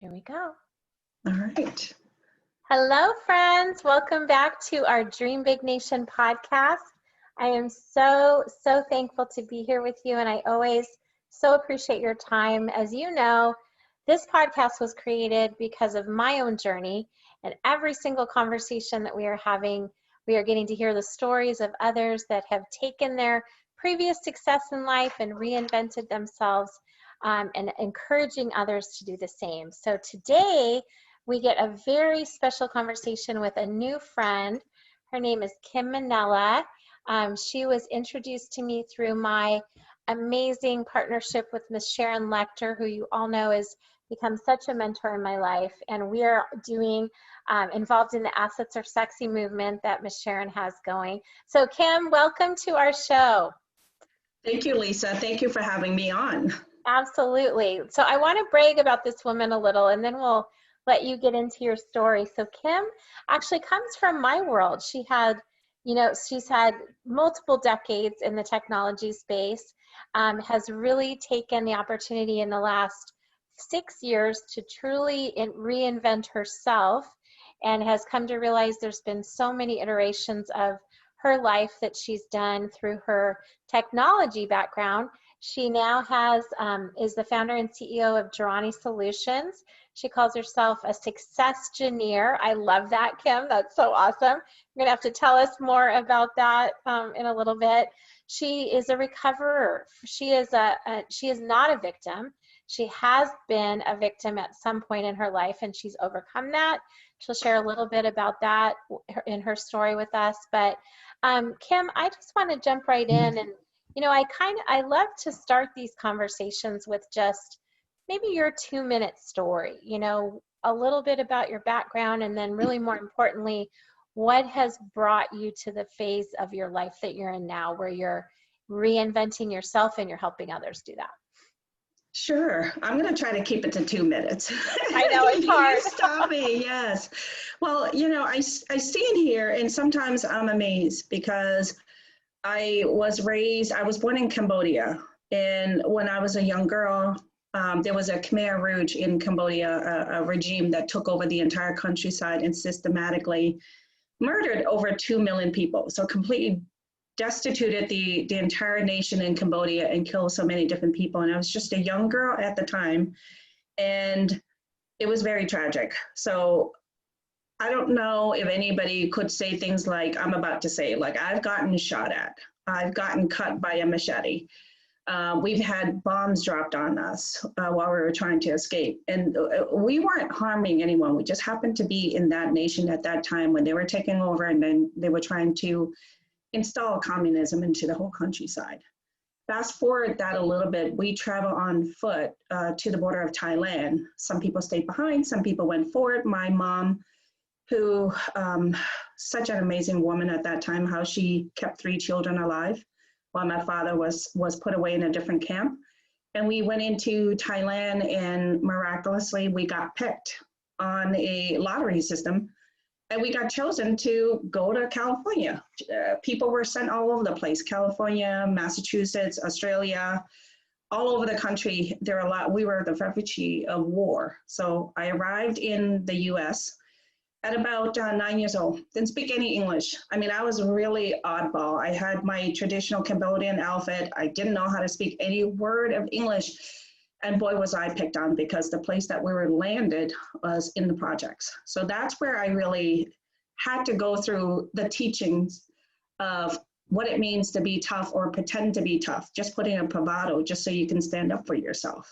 Here we go. All right. Hello, friends. Welcome back to our Dream Big Nation podcast. I am so thankful to be here with you, and I always so appreciate your time. As you know, this podcast was created because of my own journey, and every single conversation that we are having, we are getting to hear the stories of others that have taken their previous success in life and reinvented themselves, and encouraging others to do the same. So today, we get a very special conversation with a new friend. Her name is Kim Mennella. She was introduced to me through my amazing partnership with Miss Sharon Lecter, who you all know has become such a mentor in my life. And we are involved in the Assets Are Sexy movement that Miss Sharon has going. So Kim, welcome to our show. Thank you, Lisa. Thank you for having me on. Absolutely. So I want to brag about this woman a little, and then we'll let you get into your story. So Kim actually comes from my world. She's had multiple decades in the technology space, has really taken the opportunity in the last 6 years to truly reinvent herself, and has come to realize there's been so many iterations of her life that she's done through her technology background. She now is the founder and CEO of Girani Solutions. She calls herself a SucessGineer. I love that, Kim. That's so awesome. You're gonna have to tell us more about that in a little bit. She is a recoverer. She is not a victim. She has been a victim at some point in her life, and she's overcome that. She'll share a little bit about that in her story with us. But Kim, I just want to jump right in, and I love to start these conversations with just maybe your 2-minute story, a little bit about your background, and then really more importantly, what has brought you to the phase of your life that you're in now, where you're reinventing yourself and you're helping others do that. Sure. I'm going to try to keep it to 2 minutes. I know, it's hard. You stop me, yes. Well, I stand here and sometimes I'm amazed because I was born in Cambodia. And when I was a young girl, there was a Khmer Rouge in Cambodia, a regime that took over the entire countryside and systematically murdered over 2 million people. So completely destituted the entire nation in Cambodia and killed so many different people. And I was just a young girl at the time, and it was very tragic. So I don't know if anybody could say things like I'm about to say, like I've gotten shot at, I've gotten cut by a machete. We've had bombs dropped on us while we were trying to escape. And we weren't harming anyone. We just happened to be in that nation at that time when they were taking over, and then they were trying to install communism into the whole countryside. Fast forward that a little bit, we travel on foot to the border of Thailand. Some people stayed behind, some people went forward. My mom, who, such an amazing woman at that time, how she kept 3 children alive while my father was put away in a different camp. And we went into Thailand, and miraculously we got picked on a lottery system. And we got chosen to go to California. People were sent all over the place, California, Massachusetts, Australia, all over the country. We were the refugee of war. So I arrived in the US at about 9 years old. Didn't speak any English. I mean, I was really oddball. I had my traditional Cambodian outfit. I didn't know how to speak any word of English. And boy, was I picked on, because the place that we were landed was in the projects. So that's where I really had to go through the teachings of what it means to be tough or pretend to be tough, just putting a bravado just so you can stand up for yourself.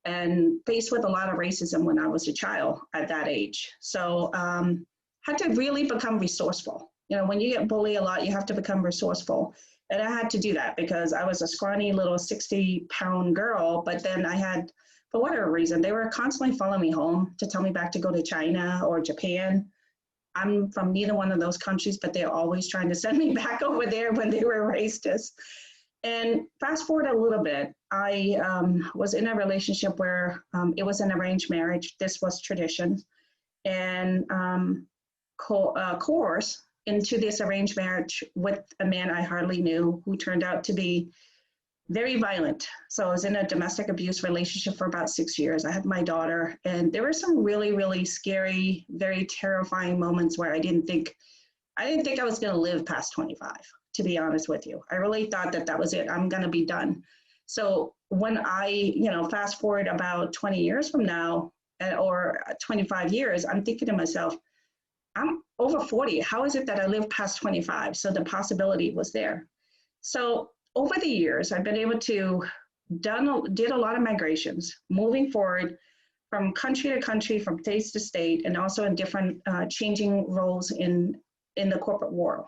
And faced with a lot of racism when I was a child at that age. So had to really become resourceful. When you get bullied a lot, you have to become resourceful. And I had to do that because I was a scrawny little 60-pound girl, but then I had, for whatever reason, they were constantly following me home to tell me back to go to China or Japan. I'm from neither one of those countries, but they're always trying to send me back over there when they were racist. And fast forward a little bit, I was in a relationship where it was an arranged marriage. This was tradition. And coerced into this arranged marriage with a man I hardly knew, who turned out to be very violent. So I was in a domestic abuse relationship for about 6 years. I had my daughter, and there were some really, really scary, very terrifying moments where I didn't think I was going to live past 25, to be honest with you. I really thought that that was it. I'm going to be done. So when I, fast forward about 20 years from now, or 25 years, I'm thinking to myself, I'm over 40. How is it that I live past 25? So the possibility was there. So over the years, I've been able to did a lot of migrations, moving forward from country to country, from state to state, and also in different changing roles in the corporate world.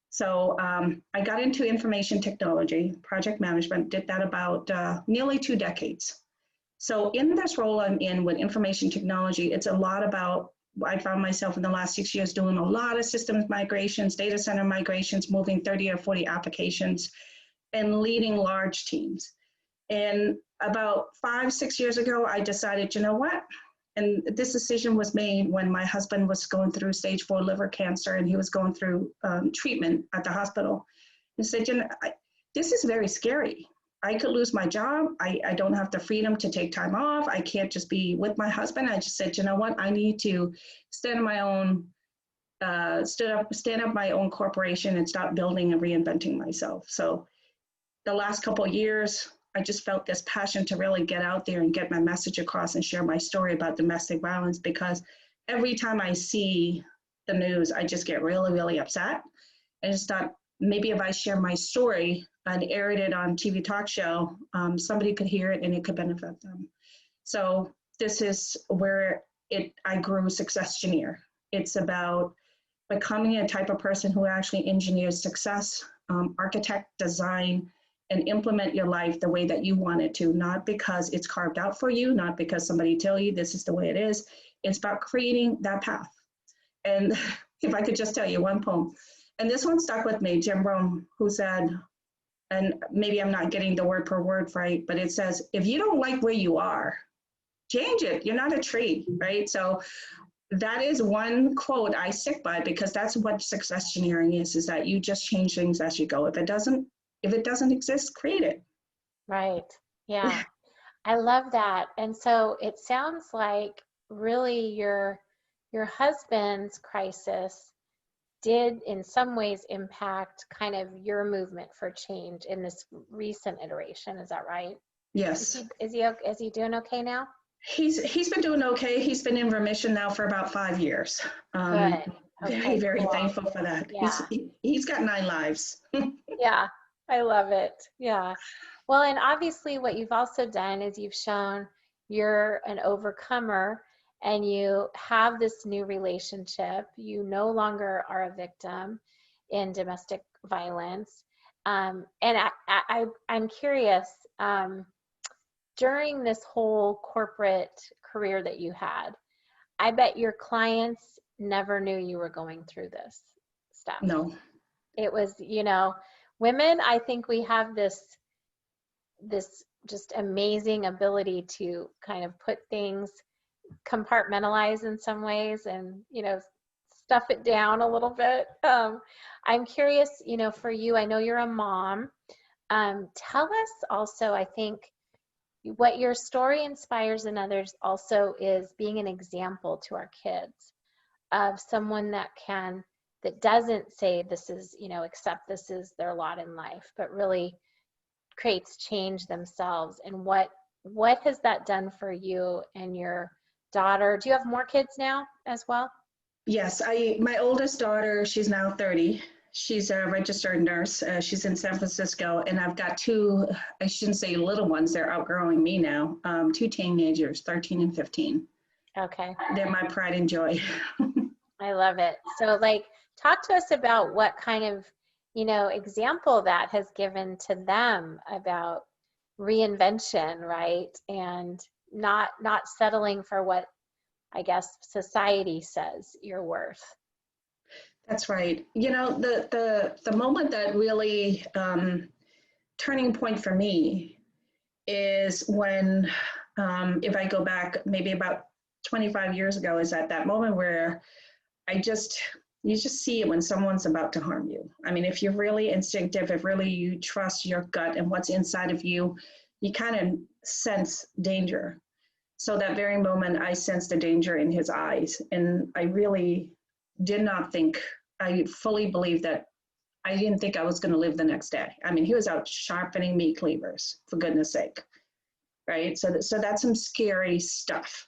So I got into information technology, project management, did that about nearly 2 decades. So in this role I'm in with information technology, it's a lot about, I found myself in the last 6 years doing a lot of systems migrations, data center migrations, moving 30 or 40 applications, and leading large teams. And about 5, 6 years ago, I decided, you know what? And this decision was made when my husband was going through stage 4 liver cancer, and he was going through treatment at the hospital. He said, this is very scary. I could lose my job. I don't have the freedom to take time off. I can't just be with my husband. I just said, you know what? I need to stand up my own corporation and start building and reinventing myself. So the last couple of years, I just felt this passion to really get out there and get my message across and share my story about domestic violence, because every time I see the news, I just get really, really upset. I just thought, maybe if I share my story and aired it on TV talk show, somebody could hear it and it could benefit them. So this is where I grew SucessGineer. It's about becoming a type of person who actually engineers success, architect, design, and implement your life the way that you want it to, not because it's carved out for you, not because somebody tell you this is the way it is. It's about creating that path. And if I could just tell you one poem, and this one stuck with me, Jim Rome, who said, and maybe I'm not getting the word per word right, but it says, if you don't like where you are, change it. You're not a tree, right? So that is one quote I stick by, because that's what success engineering is that you just change things as you go. If it doesn't exist, create it. Right. Yeah. I love that. And so it sounds like really your husband's crisis did in some ways impact kind of your movement for change in this recent iteration. Is that right? Yes. Is he doing okay now? He's been doing okay. He's been in remission now for about 5 years. Good. Okay, Very cool. thankful for that. Yeah. He's got 9 lives. Yeah, I love it. Yeah. Well, and obviously what you've also done is you've shown you're an overcomer and you have this new relationship. You no longer are a victim in domestic violence. And I'm curious, during this whole corporate career that you had, I bet your clients never knew you were going through this stuff. No. It was, women, I think we have this just amazing ability to kind of put things, compartmentalize in some ways, and stuff it down a little bit. I'm curious, for you, I know you're a mom. Tell us also, I think what your story inspires in others also is being an example to our kids of someone that doesn't say this is, accept this is their lot in life, but really creates change themselves. And what has that done for you and your daughter? Do you have more kids now as well? Yes, my oldest daughter, she's now 30. She's a registered nurse. She's in San Francisco, and I've got 2, I shouldn't say little ones, they're outgrowing me now, 2 teenagers, 13 and 15. Okay. They're my pride and joy. I love it. So talk to us about what kind of, example that has given to them about reinvention, right? And not settling for what I guess society says you're worth. That's right. The moment that really turning point for me is when, if I go back maybe about 25 years ago, is at that moment where You just see it when someone's about to harm you. I mean, if you're really instinctive, if really you trust your gut and what's inside of you, you kind of sense danger. So that very moment, I sensed the danger in his eyes. And I really did not think, I fully believed that I didn't think I was going to live the next day. I mean, he was out sharpening meat cleavers, for goodness sake, right? So that's some scary stuff.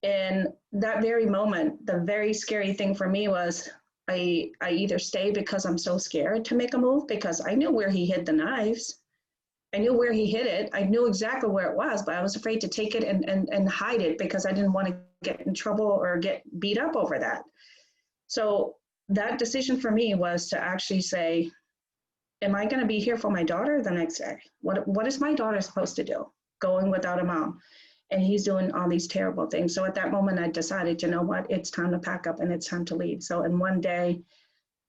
And that very moment, the very scary thing for me was I either stay because I'm so scared to make a move, because I knew where he hid the knives. I knew where he hid it. I knew exactly where it was, but I was afraid to take it and hide it because I didn't want to get in trouble or get beat up over that. So that decision for me was to actually say, am I going to be here for my daughter the next day? What is my daughter supposed to do going without a mom? And he's doing all these terrible things. So at that moment, I decided, you know what, it's time to pack up and it's time to leave. So in one day,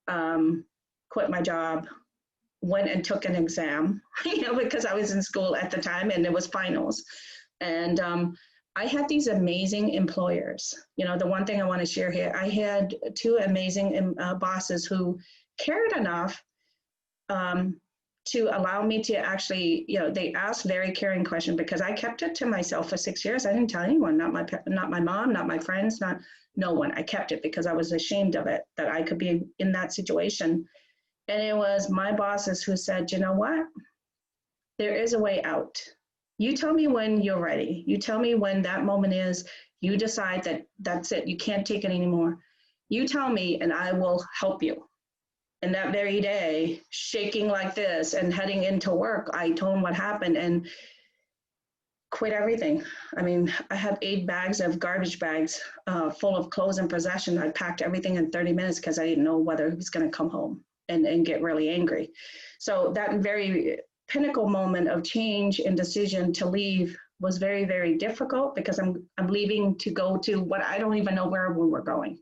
quit my job, went and took an exam, because I was in school at the time and it was finals. And I had these amazing employers. The one thing I want to share here, I had two amazing bosses who cared enough to allow me to actually, they asked very caring questions, because I kept it to myself for 6 years. I didn't tell anyone, not my mom, not my friends, no one. I kept it because I was ashamed of it, that I could be in that situation. And it was my bosses who said, you know what? There is a way out. You tell me when you're ready. You tell me when that moment is. You decide that that's it. You can't take it anymore. You tell me and I will help you. And that very day, shaking like this and heading into work, I told him what happened and quit everything. I mean, I had 8 bags of garbage bags full of clothes and possession. I packed everything in 30 minutes because I didn't know whether he was going to come home and get really angry. So that very pinnacle moment of change and decision to leave was very, very difficult, because I'm leaving to go to what I don't even know where we were going.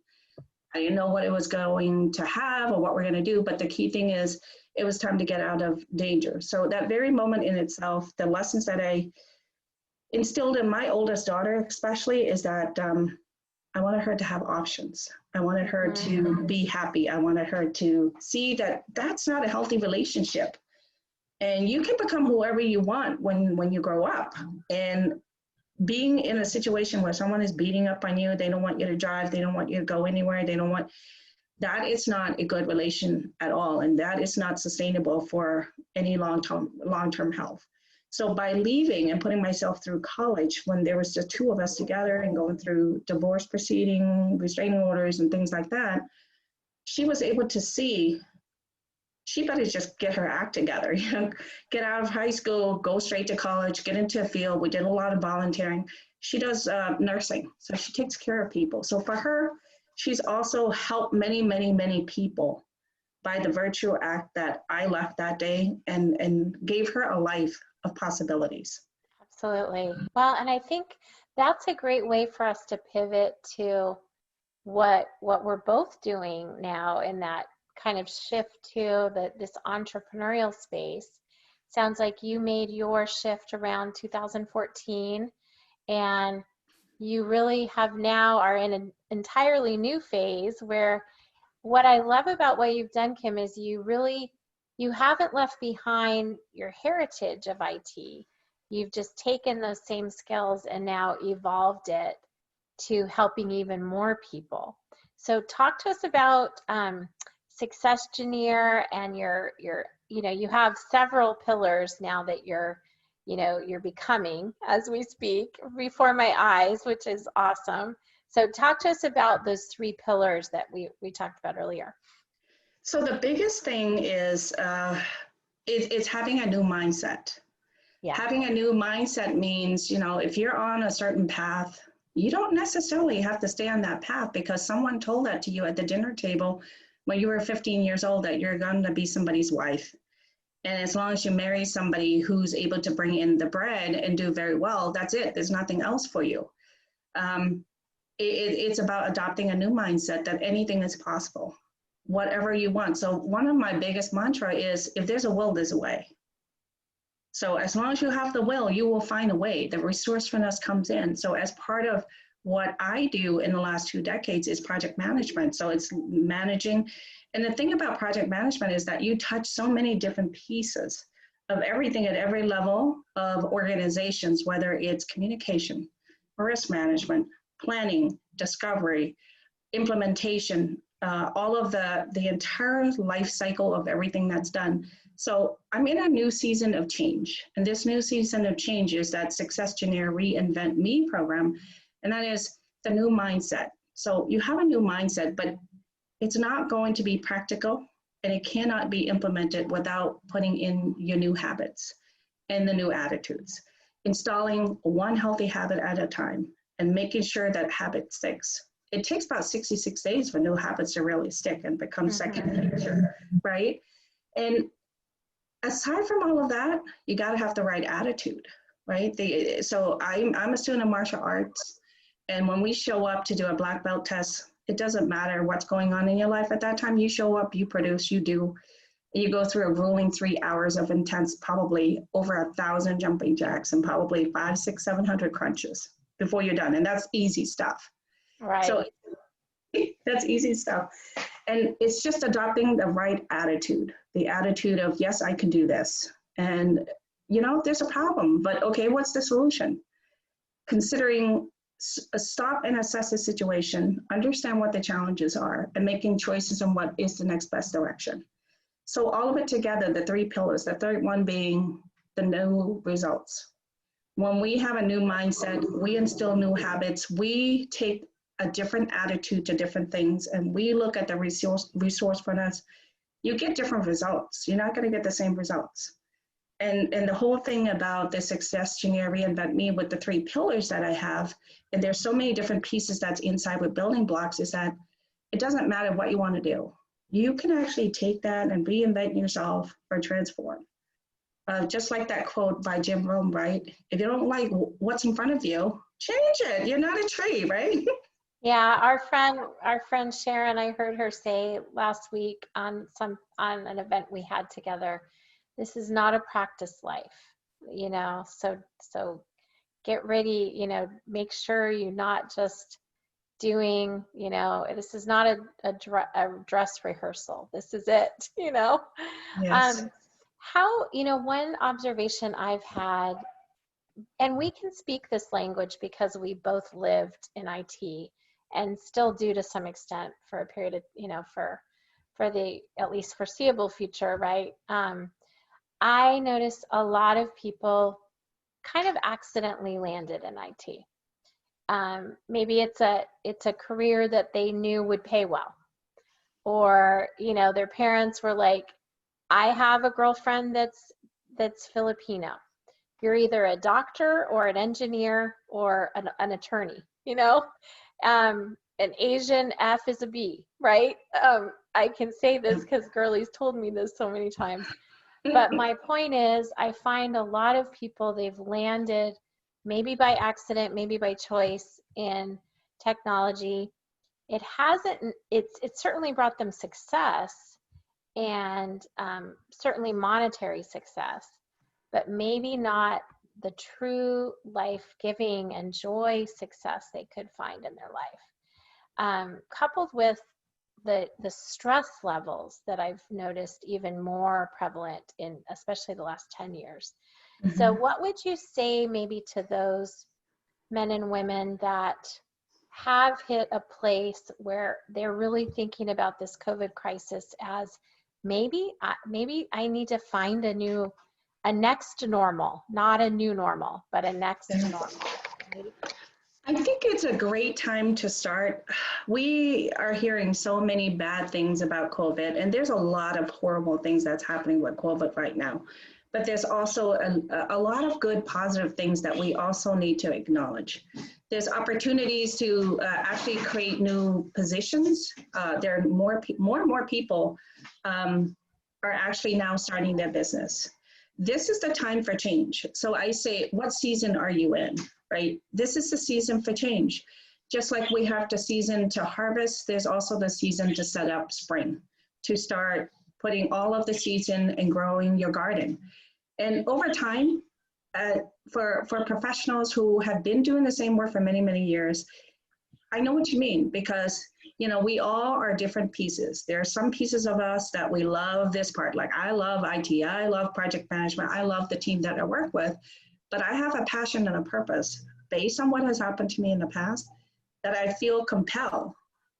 I didn't know what it was going to have or what we're going to do, but the key thing is it was time to get out of danger. So that very moment in itself, the lessons that I instilled in my oldest daughter especially is that I wanted her to have options. I wanted her to be happy. I wanted her to see that that's not a healthy relationship. And you can become whoever you want when you grow up. And being in a situation where someone is beating up on you, they don't want you to drive, they don't want you to go anywhere, that is not a good relation at all. And that is not sustainable for any long-term health. So by leaving and putting myself through college, when there was just 2 of us together and going through divorce proceeding, restraining orders and things like that, she was able to see she better just get her act together, get out of high school, go straight to college, get into a field. We did a lot of volunteering. She does nursing, so she takes care of people. So for her, she's also helped many, many, many people by the virtue act that I left that day and gave her a life of possibilities. Absolutely. Well, and I think that's a great way for us to pivot to what we're both doing now, in that kind of shift to this entrepreneurial space. Sounds like you made your shift around 2014, and you really are in an entirely new phase where what I love about what you've done, Kim, is you haven't left behind your heritage of IT. You've just taken those same skills and now evolved it to helping even more people. So talk to us about SucessGineer and you have several pillars now that you're becoming as we speak before my eyes, which is awesome. So talk to us about those 3 pillars that we talked about earlier. So the biggest thing is it's having a new mindset. Yeah. Having a new mindset means, if you're on a certain path, you don't necessarily have to stay on that path because someone told that to you at the dinner table when you were 15 years old, that you're going to be somebody's wife. And as long as you marry somebody who's able to bring in the bread and do very well, that's it. There's nothing else for you. It's about adopting a new mindset that anything is possible, whatever you want. So one of my biggest mantra is, if there's a will, there's a way. So as long as you have the will, you will find a way. The resourcefulness comes in. So as part of what I do in the last 2 decades is project management. So it's managing. And the thing about project management is that you touch so many different pieces of everything at every level of organizations, whether it's communication, risk management, planning, discovery, implementation, all of the entire life cycle of everything that's done. So I'm in a new season of change. And this new season of change is that SucessGineer Reinvent Me program. And that is the new mindset. So you have a new mindset, but it's not going to be practical and it cannot be implemented without putting in your new habits and the new attitudes. Installing one healthy habit at a time and making sure that habit sticks. It takes about 66 days for new habits to really stick and become second nature, right? And aside from all of that, you got to have the right attitude, right? So I'm a student of martial arts. And when we show up to do a black belt test, it doesn't matter what's going on in your life at that time. You show up, you produce, you do. You go through a grueling 3 hours of intense, probably over 1,000 jumping jacks and probably 500, 600, 700 crunches before you're done. And that's easy stuff. Right. So that's easy stuff. And it's just adopting the right attitude, the attitude of, yes, I can do this. And, you know, there's a problem, but okay, what's the solution? Considering stop and assess the situation, understand what the challenges are, and making choices on what is the next best direction. So all of it together, the 3 pillars, the third one being the new results. When we have a new mindset, we instill new habits, we take a different attitude to different things, and we look at the resourcefulness, you get different results. You're not going to get the same results. And the whole thing about the SucessGineer Reinvent Me with the 3 pillars that I have, and there's so many different pieces that's inside with building blocks, is that it doesn't matter what you want to do. You can actually take that and reinvent yourself or transform. Just like that quote by Jim Rome, right? If you don't like what's in front of you, change it. You're not a tree, right? Yeah, our friend Sharon, I heard her say last week on an event we had together, this is not a practice life, you know, so get ready, you know, make sure you're not just doing, you know, this is not a dress rehearsal. This is it, you know. Yes. How, you know, one observation I've had, and we can speak this language because we both lived in IT and still do to some extent for a period of, you know, for the at least foreseeable future, right? I noticed a lot of people kind of accidentally landed in IT. Maybe it's a career that they knew would pay well, or, you know, their parents were like, I have a girlfriend that's Filipino. You're either a doctor or an engineer or an attorney, you know. An Asian F is a B, right? I can say this because girlies told me this so many times. But my point is, I find a lot of people, they've landed maybe by accident, maybe by choice in technology. It's certainly brought them success and certainly monetary success, but maybe not the true life-giving and joy success they could find in their life. Coupled with the stress levels that I've noticed even more prevalent in especially the last 10 years. Mm-hmm. So what would you say maybe to those men and women that have hit a place where they're really thinking about this COVID crisis as maybe I need to find a next normal, not a new normal, but a next normal? I think it's a great time to start. We are hearing so many bad things about COVID, and there's a lot of horrible things that's happening with COVID right now. But there's also a lot of good, positive things that we also need to acknowledge. There's opportunities to actually create new positions. There are more and more people are actually now starting their business. This is the time for change. So I say, what season are you in, right? This is the season for change. Just like we have the season to harvest, there's also the season to set up spring, to start putting all of the season and growing your garden. And over time, for professionals who have been doing the same work for many, many years, I know what you mean, because, you know, we all are different pieces. There are some pieces of us that we love this part. Like I love IT, I love project management, I love the team that I work with, but I have a passion and a purpose based on what has happened to me in the past that I feel compelled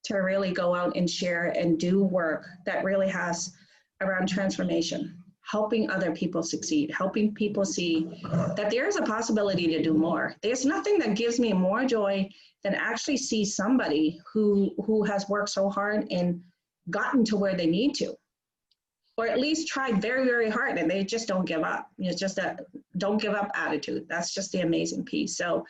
to really go out and share and do work that really has around transformation, helping other people succeed, helping people see that there is a possibility to do more. There's nothing that gives me more joy than actually see somebody who has worked so hard and gotten to where they need to, or at least tried very, very hard and they just don't give up. It's just that don't give up attitude. That's just the amazing piece. So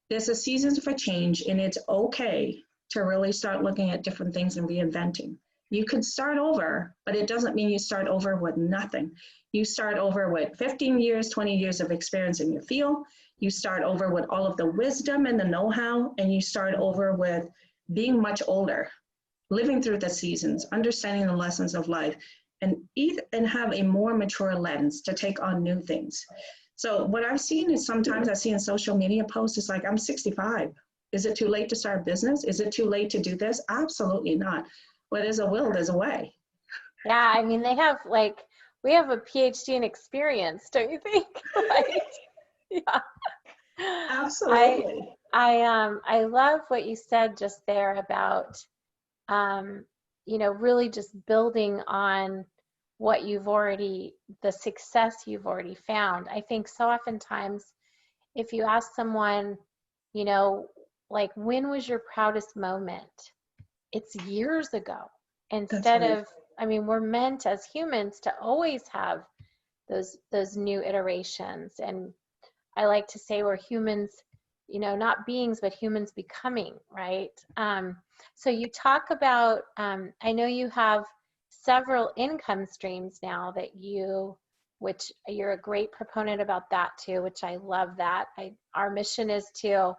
there's a season for change, and it's okay to really start looking at different things and reinventing. You could start over, but it doesn't mean you start over with nothing. You start over with 15 years, 20 years of experience in your field. You start over with all of the wisdom and the know-how, and you start over with being much older, living through the seasons, understanding the lessons of life, and have a more mature lens to take on new things. So what I've seen is sometimes I see in social media posts, it's like, I'm 65. Is it too late to start a business? Is it too late to do this? Absolutely not. Where there's a will, there's a way. Yeah, I mean, they have we have a PhD in experience, don't you think? Right? Yeah. Absolutely. I love what you said just there about, really just building on what the success you've already found. I think so oftentimes if you ask someone, when was your proudest moment? It's years ago. Instead of, we're meant as humans to always have those new iterations. And I like to say we're humans, not beings, but humans becoming, right? So you talk about, I know you have several income streams now which you're a great proponent about that too, which I love that. Our mission is to,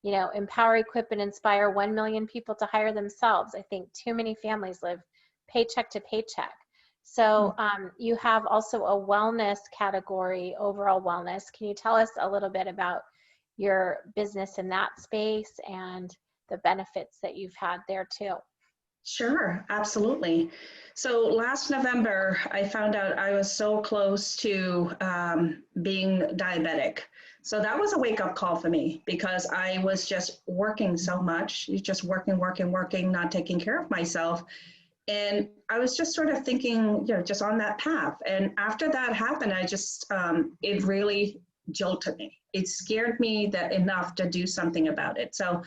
empower, equip, and inspire 1 million people to hire themselves. I think too many families live paycheck to paycheck. So you have also a wellness category, overall wellness. Can you tell us a little bit about your business in that space and the benefits that you've had there too? Sure, absolutely. So last November, I found out I was so close to being diabetic. So that was a wake-up call for me because I was just working so much, just working, not taking care of myself. And I was just sort of thinking, just on that path. And after that happened, I just, it really jolted me. It scared me enough to do something about it. So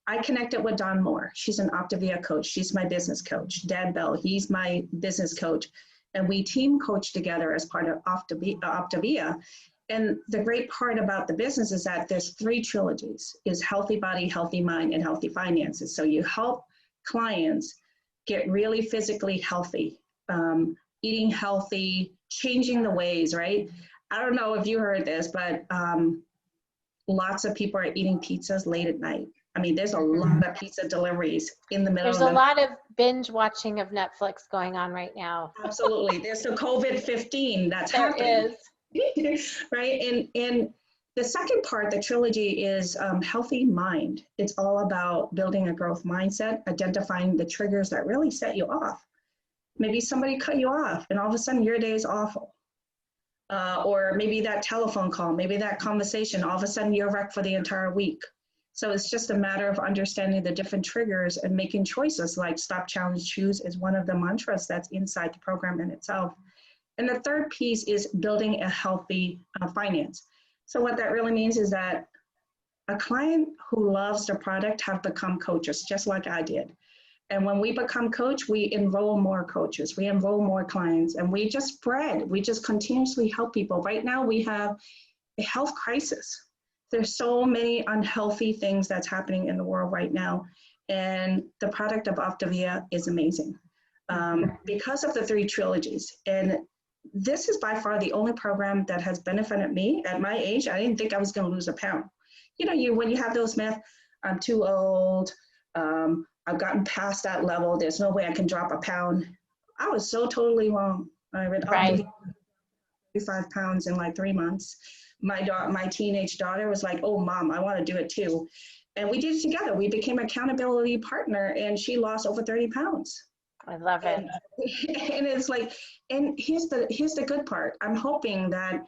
I connected with Dawn Moore. She's an Octavia coach. She's my business coach. Dad Bell, he's my business coach. And we team coach together as part of Octavia. And the great part about the business is that there's 3 trilogies, is healthy body, healthy mind, and healthy finances. So you help clients get really physically healthy, eating healthy, changing the ways, right? I don't know if you heard this, but lots of people are eating pizzas late at night. I mean, there's a lot of pizza deliveries in the middle of the night. There's a lot of binge watching of Netflix going on right now. Absolutely. There's the COVID-15 that's happening. There is. Right? And the second part, the trilogy, is healthy mind. It's all about building a growth mindset, identifying the triggers that really set you off. Maybe somebody cut you off and all of a sudden your day is awful. Or maybe that telephone call, maybe that conversation, all of a sudden you're wrecked for the entire week. So it's just a matter of understanding the different triggers and making choices, like stop, challenge, choose is one of the mantras that's inside the program in itself. And the third piece is building a healthy finance. So what that really means is that a client who loves the product have become coaches, just like I did. And when we become coach, we enroll more coaches, we enroll more clients, and we just spread, we just continuously help people. Right now we have a health crisis. There's so many unhealthy things that's happening in the world right now. And the product of Octavia is amazing because of the 3 trilogies. And this is by far the only program that has benefited me at my age. I didn't think I was going to lose a pound. When you have those myths, I'm too old, I've gotten past that level, there's no way I can drop a pound. I was so totally wrong. I went up 35 pounds in like 3 months. My teenage daughter was like, oh, Mom, I want to do it too. and we did it together. We became accountability partner, and she lost over 30 pounds. I love it. And it's like, and here's the good part. I'm hoping that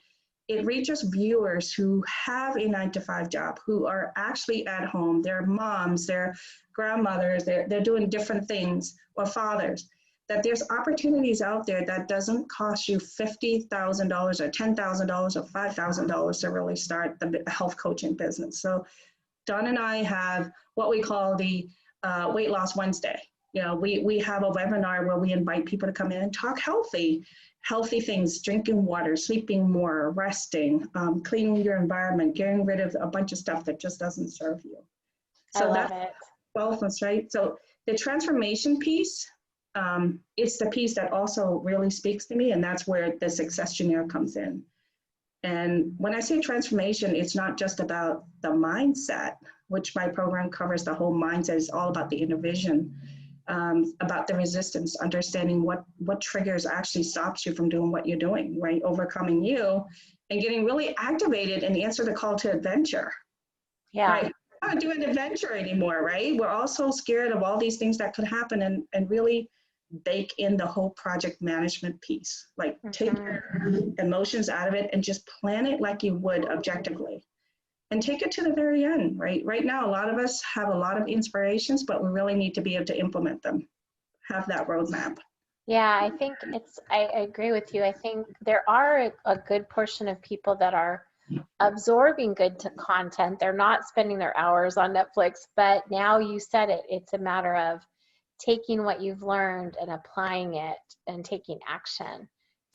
it reaches viewers who have a 9-to-5 job, who are actually at home. They're moms, they're grandmothers, they're doing different things, or fathers. That there's opportunities out there that doesn't cost you $50,000 or $10,000 or $5,000 to really start the health coaching business. So Don and I have what we call the Weight Loss Wednesday. You know, we have a webinar where we invite people to come in and talk healthy things, drinking water, sleeping more, resting, cleaning your environment, getting rid of a bunch of stuff that just doesn't serve you. So I love it. Wellness, right? So the transformation piece, it's the piece that also really speaks to me, and that's where the SucessGineer comes in. And when I say transformation, it's not just about the mindset, which my program covers the whole mindset. It's all about the inner vision, about the resistance, understanding what triggers actually stops you from doing what you're doing, right? Overcoming you and getting really activated and answer the call to adventure. Yeah. Right? We're not doing adventure anymore, right? We're all so scared of all these things that could happen, and really bake in the whole project management piece. Like take your emotions out of it and just plan it like you would objectively. And take it to the very end, right? Right now, a lot of us have a lot of inspirations, but we really need to be able to implement them, have that roadmap. Yeah, I think I agree with you. I think there are a good portion of people that are absorbing good content. They're not spending their hours on Netflix, but now you said it, it's a matter of taking what you've learned and applying it and taking action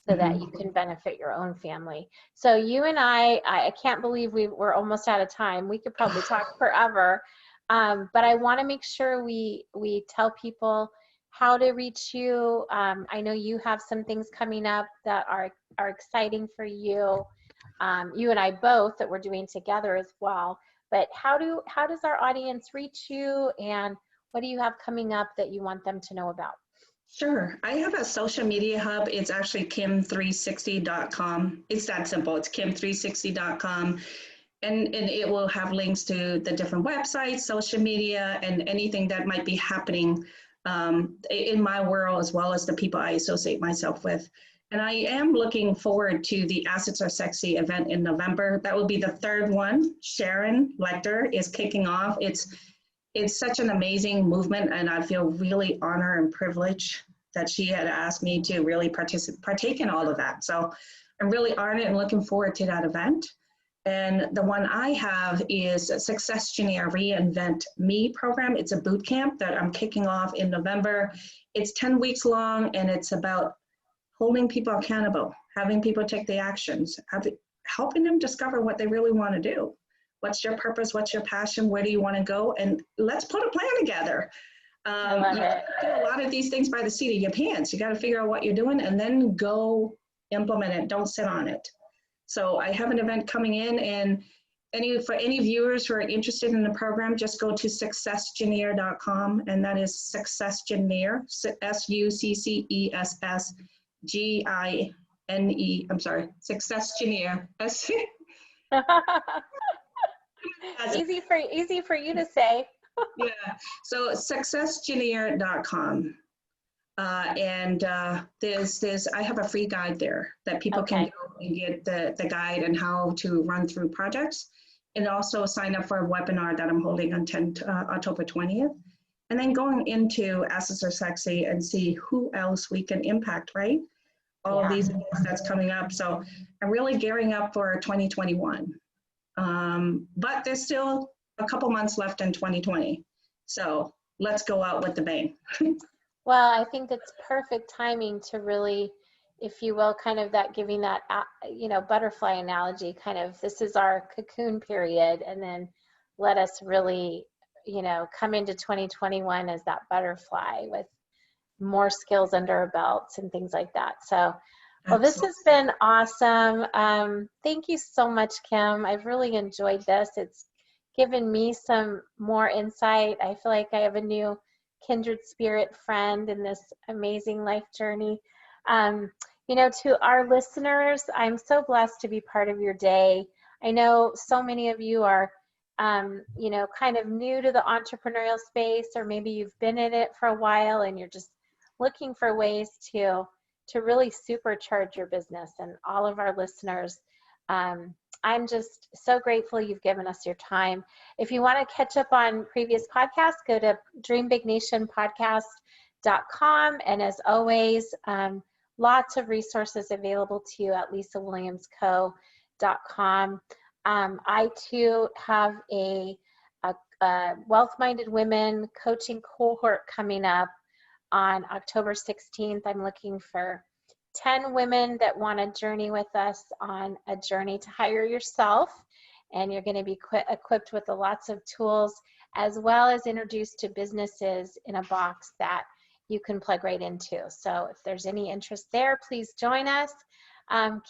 so that you can benefit your own family. So you and I can't believe we're almost out of time. We could probably talk forever, but I want to make sure we tell people how to reach you. I know you have some things coming up that are exciting for you. You and I both that we're doing together as well. But how does our audience reach you, and what do you have coming up that you want them to know about? Sure. I have a social media hub. It's actually kim360.com. It's that simple. It's kim360.com. And it will have links to the different websites, social media, and anything that might be happening in my world, as well as the people I associate myself with. And I am looking forward to the Assets Are Sexy event in November. That will be the third one. Sharon Lecter is kicking off. It's such an amazing movement, and I feel really honored and privileged that she had asked me to really partake in all of that. So I'm really honored and looking forward to that event. And the one I have is SuccessGineer Reinvent Me program. It's a boot camp that I'm kicking off in November. It's 10 weeks long, and it's about holding people accountable, having people take the actions, helping them discover what they really want to do. What's your purpose? What's your passion? Where do you want to go? And let's put a plan together. I love it. Do a lot of these things by the seat of your pants. You got to figure out what you're doing and then go implement it. Don't sit on it. So I have an event coming in, and for any viewers who are interested in the program, just go to SuccessGineer.com, and that is SuccessGineer, SuccessGineer. I'm sorry, SuccessGineer. Easy for you to say. Yeah, so SuccessGineer.com. And I have a free guide there that people can go and get the guide and how to run through projects, and also sign up for a webinar that I'm holding on October 20th. And then going into Assets Are Sexy and see who else we can impact, right? All of these things that's coming up. So I'm really gearing up for 2021. But there's still a couple months left in 2020. So let's go out with the bang. Well, I think it's perfect timing to really, if you will, kind of giving that, butterfly analogy, kind of, this is our cocoon period, and then let us really, come into 2021 as that butterfly with more skills under our belts and things like that. So, well, this has been awesome. Thank you so much, Kim. I've really enjoyed this. It's given me some more insight. I feel like I have a new kindred spirit friend in this amazing life journey. To our listeners, I'm so blessed to be part of your day. I know so many of you are you know, kind of new to the entrepreneurial space, or maybe you've been in it for a while and you're just looking for ways to really supercharge your business. And all of our listeners, I'm just so grateful you've given us your time. If you want to catch up on previous podcasts, go to dreambignationpodcast.com. And as always, lots of resources available to you at lisawilliamsco.com. I too have a Wealth-Minded Women coaching cohort coming up on October 16th. I'm looking for 10 women that want to journey with us on a journey to hire yourself. And you're going to be equipped with lots of tools, as well as introduced to businesses in a box that you can plug right into. So if there's any interest there, please join us.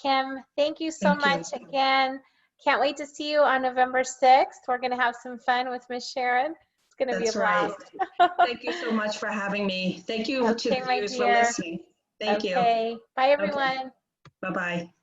Kim, thank you so much again. Can't wait to see you on November 6th. We're going to have some fun with Miss Sharon. It's going to be a blast. Right. Thank you so much for having me. Thank you to the viewers for listening. Thank you. Bye, everyone. Okay. Bye-bye.